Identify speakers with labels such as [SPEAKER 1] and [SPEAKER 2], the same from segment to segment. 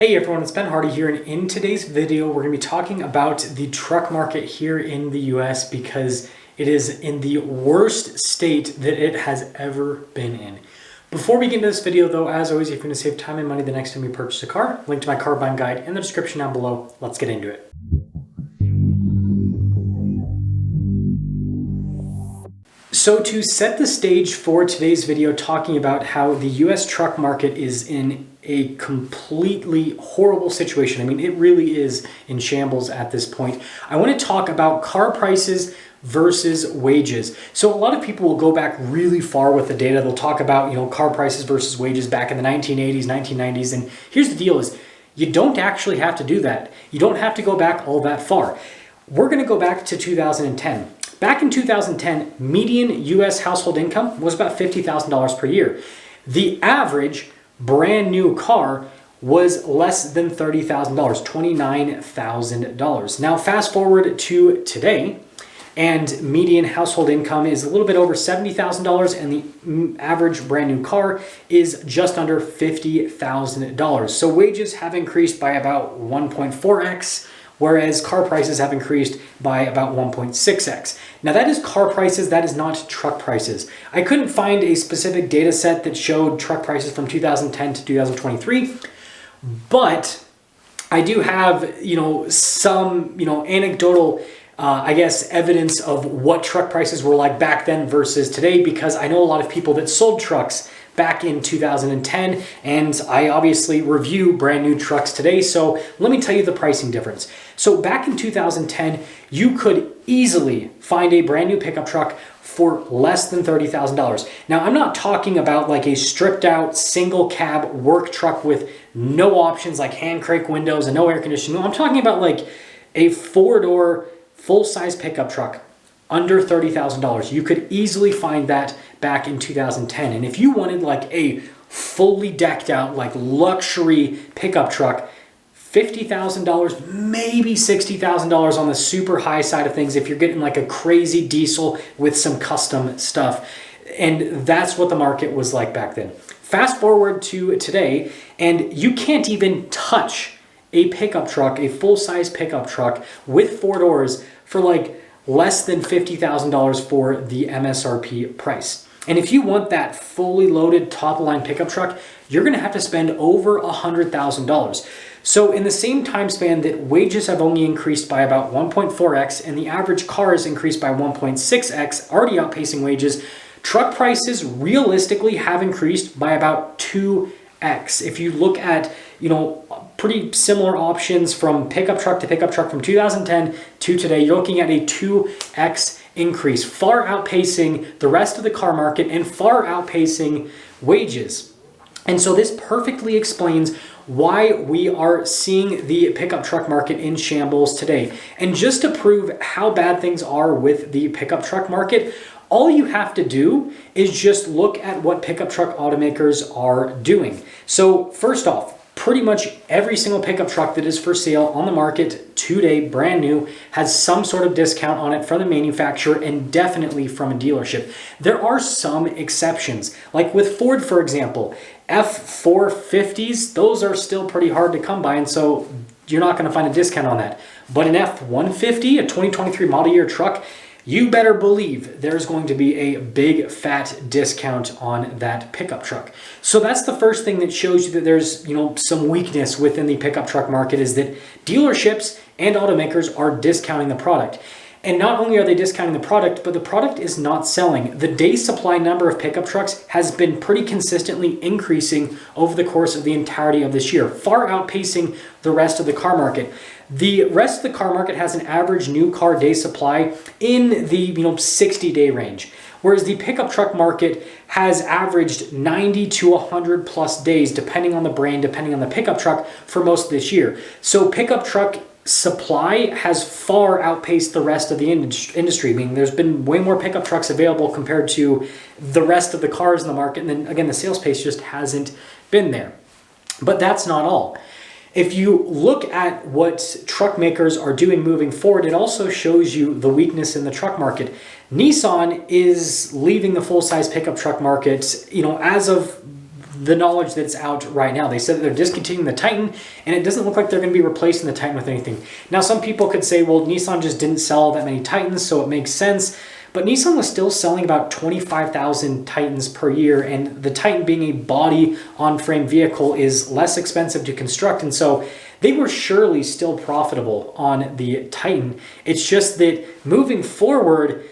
[SPEAKER 1] Hey everyone, it's Ben Hardy here, and in today's video we're going to be talking about the truck market here in the US because it is in the worst state that it has ever been in. Before we get into this video though, as always, if you're going to save time and money the next time you purchase a car, link to my car buying guide in the description down below. Let's get into it. So to set the stage for today's video, talking about how the US truck market is in a completely horrible situation. I mean, it really is in shambles at this point. I want to talk about car prices versus wages. So a lot of people will go back really far with the data. They'll talk about, car prices versus wages back in the 1980s, 1990s. And here's the deal is you don't actually have to do that. You don't have to go back all that far. We're going to go back to 2010. Back in 2010, median US household income was about $50,000 per year. The average brand new car was less than $30,000, $29,000. Now fast forward to today, and median household income is a little bit over $70,000, and the average brand new car is just under $50,000. So wages have increased by about 1.4x, whereas car prices have increased by about 1.6x. Now that is car prices, that is not truck prices. I couldn't find a specific data set that showed truck prices from 2010 to 2023, but I do have, some, anecdotal evidence of what truck prices were like back then versus today, because I know a lot of people that sold trucks back in 2010, and I obviously review brand new trucks today. So let me tell you the pricing difference. So back in 2010, you could easily find a brand new pickup truck for less than $30,000. Now, I'm not talking about like a stripped out single cab work truck with no options like hand crank windows and no air conditioning. I'm talking about like a 4-door full-size pickup truck under $30,000. You could easily find that back in 2010. And if you wanted like a fully decked out, like luxury pickup truck, $50,000, maybe $60,000 on the super high side of things if you're getting like a crazy diesel with some custom stuff. And that's what the market was like back then. Fast forward to today, and you can't even touch a pickup truck, a full-size pickup truck with 4 doors for like less than $50,000 for the MSRP price. And if you want that fully loaded top-of-line pickup truck, you're going to have to spend over $100,000. So in the same time span that wages have only increased by about 1.4x and the average car has increased by 1.6x, already outpacing wages, truck prices realistically have increased by about 2x. If you look at, pretty similar options from pickup truck to pickup truck from 2010 to today, you're looking at a 2x increase, far outpacing the rest of the car market and far outpacing wages. And so this perfectly explains why we are seeing the pickup truck market in shambles today. And just to prove how bad things are with the pickup truck market, all you have to do is just look at what pickup truck automakers are doing. So first off, pretty much every single pickup truck that is for sale on the market today, brand new, has some sort of discount on it from the manufacturer and definitely from a dealership. There are some exceptions, like with Ford, for example. F450s, those are still pretty hard to come by, and so you're not going to find a discount on that. But an F150, a 2023 model year truck, you better believe there's going to be a big fat discount on that pickup truck. So that's the first thing that shows you that there's, some weakness within the pickup truck market, is that dealerships and automakers are discounting the product. And not only are they discounting the product, but the product is not selling. The day supply number of pickup trucks has been pretty consistently increasing over the course of the entirety of this year, far outpacing the rest of the car market. The rest of the car market has an average new car day supply in the 60-day range, whereas the pickup truck market has averaged 90 to 100 plus days, depending on the brand, depending on the pickup truck, for most of this year. So pickup truck supply has far outpaced the rest of the industry, meaning there's been way more pickup trucks available compared to the rest of the cars in the market. And then again, the sales pace just hasn't been there. But that's not all. If you look at what truck makers are doing moving forward, it also shows you the weakness in the truck market. Nissan is leaving the full-size pickup truck market, as of the knowledge that's out right now. They said that they're discontinuing the Titan, and it doesn't look like they're going to be replacing the Titan with anything. Now, some people could say, well, Nissan just didn't sell that many Titans, so it makes sense. But Nissan was still selling about 25,000 Titans per year, and the Titan being a body on frame vehicle is less expensive to construct, and so they were surely still profitable on the Titan. It's just that moving forward,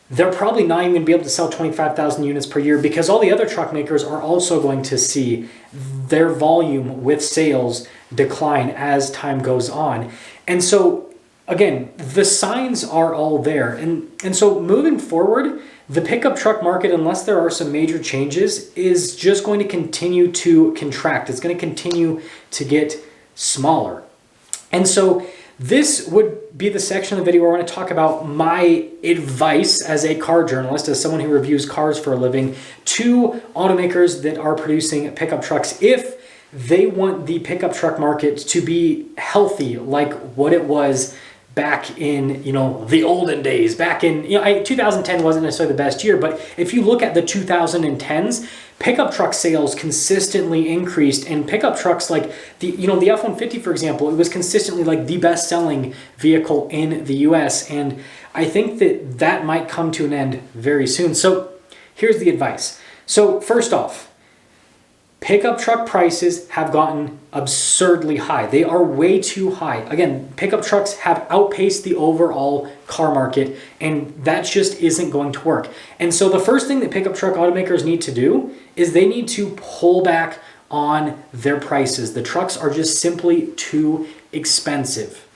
[SPEAKER 1] they're probably not even going to be able to sell 25,000 units per year, because all the other truck makers are also going to see their volume with sales decline as time goes on. And so again, the signs are all there. And so moving forward, the pickup truck market, unless there are some major changes, is just going to continue to contract. It's going to continue to get smaller. And so this would be the section of the video where I want to talk about my advice as a car journalist, as someone who reviews cars for a living, to automakers that are producing pickup trucks if they want the pickup truck market to be healthy like what it was back in, the olden days. Back in, 2010 wasn't necessarily the best year, but if you look at the 2010s, pickup truck sales consistently increased, and pickup trucks like the F-150, for example, it was consistently like the best-selling vehicle in the US, and I think that might come to an end very soon. So here's the advice. So first off, pickup truck prices have gotten absurdly high. They are way too high. Again, pickup trucks have outpaced the overall car market, and that just isn't going to work. And so the first thing that pickup truck automakers need to do is they need to pull back on their prices. The trucks are just simply too expensive.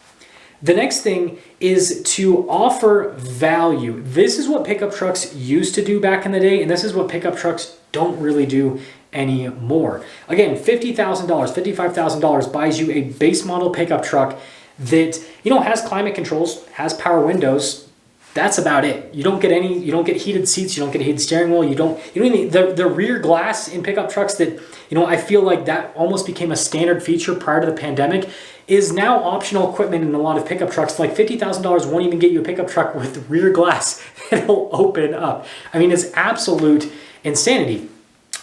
[SPEAKER 1] The next thing is to offer value. This is what pickup trucks used to do back in the day, and this is what pickup trucks don't really do anymore. Again, $50,000, $55,000 buys you a base model pickup truck that, has climate controls, has power windows. That's about it. You don't get heated seats, you don't get a heated steering wheel, you don't even, the rear glass in pickup trucks that, I feel like that almost became a standard feature prior to the pandemic, is now optional equipment in a lot of pickup trucks. Like $50,000 won't even get you a pickup truck with rear glass that'll open up. I mean, it's absolute insanity.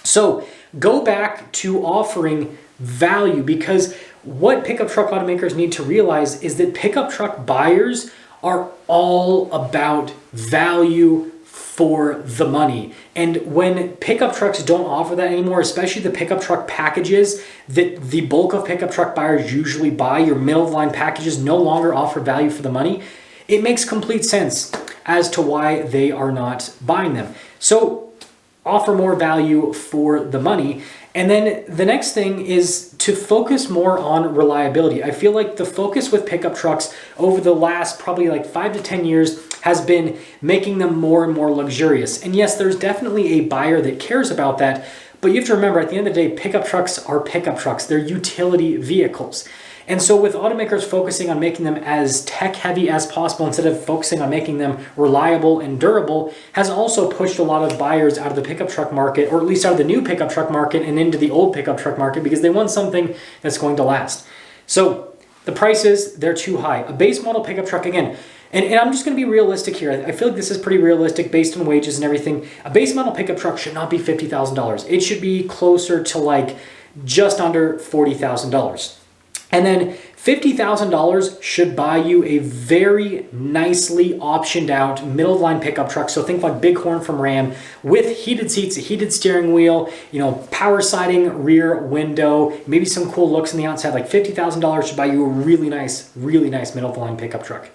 [SPEAKER 1] So go back to offering value, because what pickup truck automakers need to realize is that pickup truck buyers are all about value for the money. And when pickup trucks don't offer that anymore, especially the pickup truck packages that the bulk of pickup truck buyers usually buy, your middle of the line packages no longer offer value for the money, it makes complete sense as to why they are not buying them. So offer more value for the money. And then the next thing is to focus more on reliability. I feel like the focus with pickup trucks over the last probably like 5 to 10 years has been making them more and more luxurious. And yes, there's definitely a buyer that cares about that, but you have to remember, at the end of the day, pickup trucks are pickup trucks. They're utility vehicles. And so with automakers focusing on making them as tech heavy as possible instead of focusing on making them reliable and durable has also pushed a lot of buyers out of the pickup truck market, or at least out of the new pickup truck market and into the old pickup truck market, because they want something that's going to last. So the prices, they're too high. A base model pickup truck, again, and I'm just going to be realistic here. I feel like this is pretty realistic based on wages and everything. A base model pickup truck should not be $50,000. It should be closer to like just under $40,000. And then $50,000 should buy you a very nicely optioned out middle of the line pickup truck. So think like Bighorn from Ram with heated seats, a heated steering wheel, power sliding rear window, maybe some cool looks on the outside. Like $50,000 should buy you a really nice middle of the line pickup truck.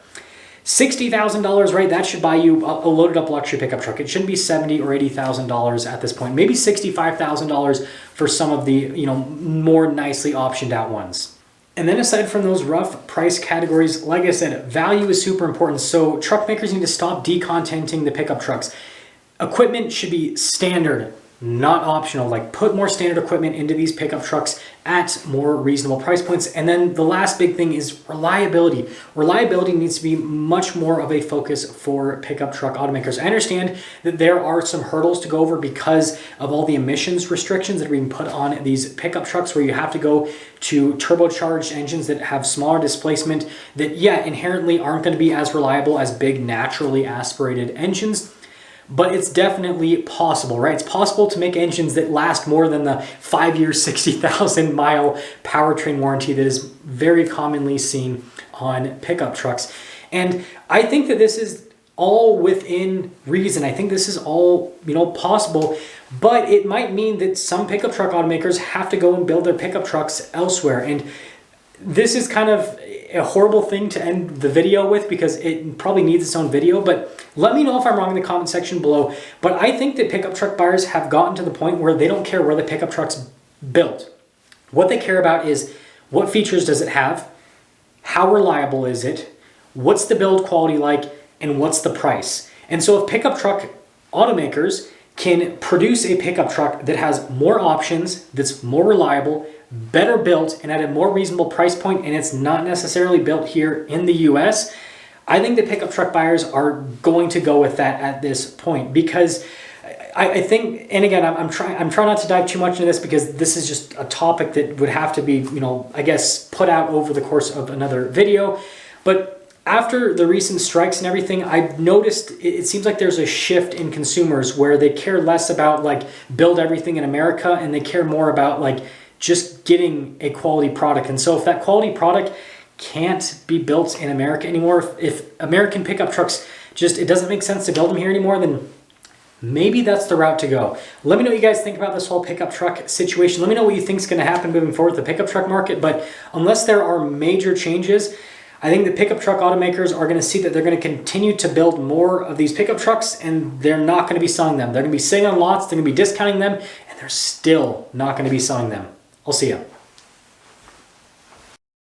[SPEAKER 1] $60,000, right? That should buy you a loaded up luxury pickup truck. It shouldn't be $70,000 or $80,000 at this point. Maybe $65,000 for some of the more nicely optioned out ones. And then aside from those rough price categories, like I said, value is super important. So truck makers need to stop decontenting the pickup trucks. Equipment should be standard, not optional. Like put more standard equipment into these pickup trucks at more reasonable price points. And then the last big thing is reliability. Reliability needs to be much more of a focus for pickup truck automakers. I understand that there are some hurdles to go over because of all the emissions restrictions that are being put on these pickup trucks, where you have to go to turbocharged engines that have smaller displacement that, inherently aren't going to be as reliable as big naturally aspirated engines. but it's definitely possible, right? It's possible to make engines that last more than the 5-year, 60,000 mile powertrain warranty that is very commonly seen on pickup trucks. And I think that this is all within reason. I think this is all, possible, but it might mean that some pickup truck automakers have to go and build their pickup trucks elsewhere. And this is kind of a horrible thing to end the video with because it probably needs its own video, but let me know if I'm wrong in the comment section below. But I think that pickup truck buyers have gotten to the point where they don't care where the pickup truck's built. What they care about is what features does it have, how reliable is it, what's the build quality like, and what's the price. And so if pickup truck automakers can produce a pickup truck that has more options, that's more reliable, better built, and at a more reasonable price point, and it's not necessarily built here in the US, I think that pickup truck buyers are going to go with that at this point, because I think, and again, I'm trying not to dive too much into this because this is just a topic that would have to be, I guess, put out over the course of another video. But after the recent strikes and everything, I've noticed it seems like there's a shift in consumers where they care less about build everything in America, and they care more about just getting a quality product. And so if that quality product can't be built in America anymore, if American pickup trucks it doesn't make sense to build them here anymore, then maybe that's the route to go. Let me know what you guys think about this whole pickup truck situation. Let me know what you think is going to happen moving forward with the pickup truck market. But unless there are major changes, I think the pickup truck automakers are going to see that they're going to continue to build more of these pickup trucks, and they're not going to be selling them. They're going to be sitting on lots, they're going to be discounting them, and they're still not going to be selling them. I'll see you.